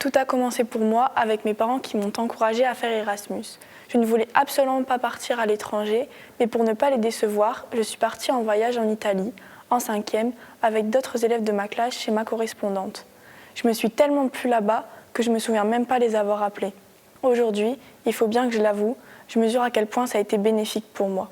Tout a commencé pour moi avec mes parents qui m'ont encouragée à faire Erasmus. Je ne voulais absolument pas partir à l'étranger, mais pour ne pas les décevoir, je suis partie en voyage en Italie, en 5e, avec d'autres élèves de ma classe chez ma correspondante. Je me suis tellement plu là-bas que je ne me souviens même pas les avoir appelés. Aujourd'hui, il faut bien que je l'avoue, je mesure à quel point ça a été bénéfique pour moi.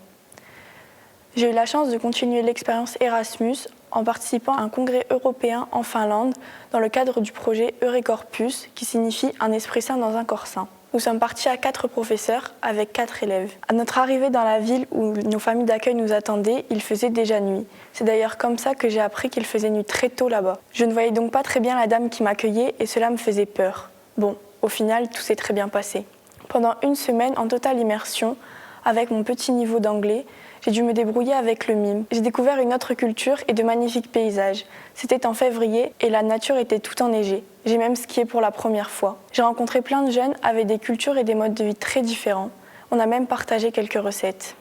J'ai eu la chance de continuer l'expérience Erasmus en participant à un congrès européen en Finlande dans le cadre du projet Eurecorpus, qui signifie un esprit sain dans un corps sain. Nous sommes partis à 4 professeurs avec 4 élèves. À notre arrivée dans la ville où nos familles d'accueil nous attendaient, il faisait déjà nuit. C'est d'ailleurs comme ça que j'ai appris qu'il faisait nuit très tôt là-bas. Je ne voyais donc pas très bien la dame qui m'accueillait et cela me faisait peur. Bon, au final, tout s'est très bien passé. Pendant une semaine en totale immersion, avec mon petit niveau d'anglais, j'ai dû me débrouiller avec le mime. J'ai découvert une autre culture et de magnifiques paysages. C'était en février et la nature était tout enneigée. J'ai même skié pour la première fois. J'ai rencontré plein de jeunes avec des cultures et des modes de vie très différents. On a même partagé quelques recettes.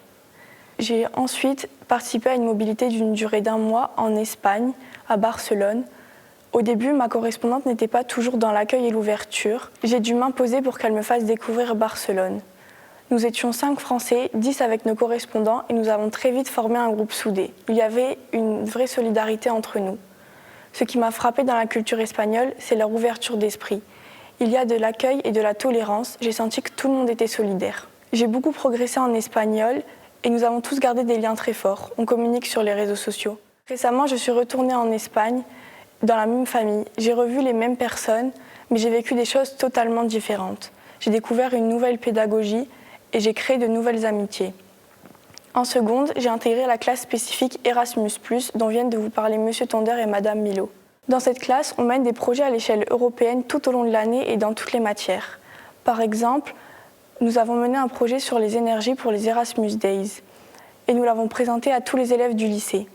J'ai ensuite participé à une mobilité d'une durée d'1 mois en Espagne, à Barcelone. Au début, ma correspondante n'était pas toujours dans l'accueil et l'ouverture. J'ai dû m'imposer pour qu'elle me fasse découvrir Barcelone. Nous étions 5 Français, 10 avec nos correspondants et nous avons très vite formé un groupe soudé. Il y avait une vraie solidarité entre nous. Ce qui m'a frappé dans la culture espagnole, c'est leur ouverture d'esprit. Il y a de l'accueil et de la tolérance, j'ai senti que tout le monde était solidaire. J'ai beaucoup progressé en espagnol et nous avons tous gardé des liens très forts. On communique sur les réseaux sociaux. Récemment, je suis retournée en Espagne, dans la même famille. J'ai revu les mêmes personnes, mais j'ai vécu des choses totalement différentes. J'ai découvert une nouvelle pédagogie et j'ai créé de nouvelles amitiés. En seconde, j'ai intégré la classe spécifique Erasmus+, dont viennent de vous parler Monsieur Tonder et Madame Milo. Dans cette classe, on mène des projets à l'échelle européenne tout au long de l'année et dans toutes les matières. Par exemple, nous avons mené un projet sur les énergies pour les Erasmus Days et nous l'avons présenté à tous les élèves du lycée.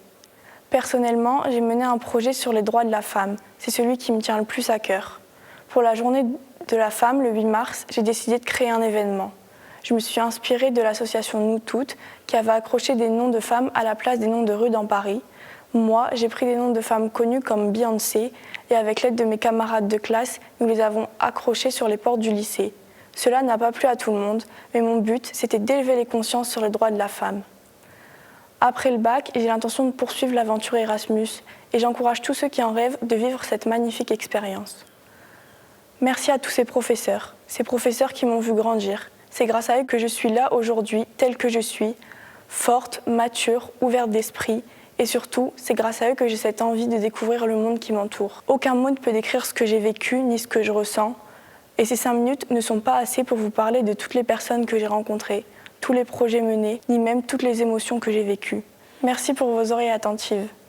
Personnellement, j'ai mené un projet sur les droits de la femme. C'est celui qui me tient le plus à cœur. Pour la journée de la femme, le 8 mars, j'ai décidé de créer un événement. Je me suis inspirée de l'association Nous Toutes, qui avait accroché des noms de femmes à la place des noms de rues dans Paris. Moi, j'ai pris des noms de femmes connues comme Beyoncé, et avec l'aide de mes camarades de classe, nous les avons accrochés sur les portes du lycée. Cela n'a pas plu à tout le monde, mais mon but, c'était d'élever les consciences sur les droits de la femme. Après le bac, j'ai l'intention de poursuivre l'aventure Erasmus, et j'encourage tous ceux qui en rêvent de vivre cette magnifique expérience. Merci à tous ces professeurs qui m'ont vu grandir. C'est grâce à eux que je suis là aujourd'hui, telle que je suis, forte, mature, ouverte d'esprit. Et surtout, c'est grâce à eux que j'ai cette envie de découvrir le monde qui m'entoure. Aucun mot ne peut décrire ce que j'ai vécu, ni ce que je ressens. Et ces 5 minutes ne sont pas assez pour vous parler de toutes les personnes que j'ai rencontrées, tous les projets menés, ni même toutes les émotions que j'ai vécues. Merci pour vos oreilles attentives.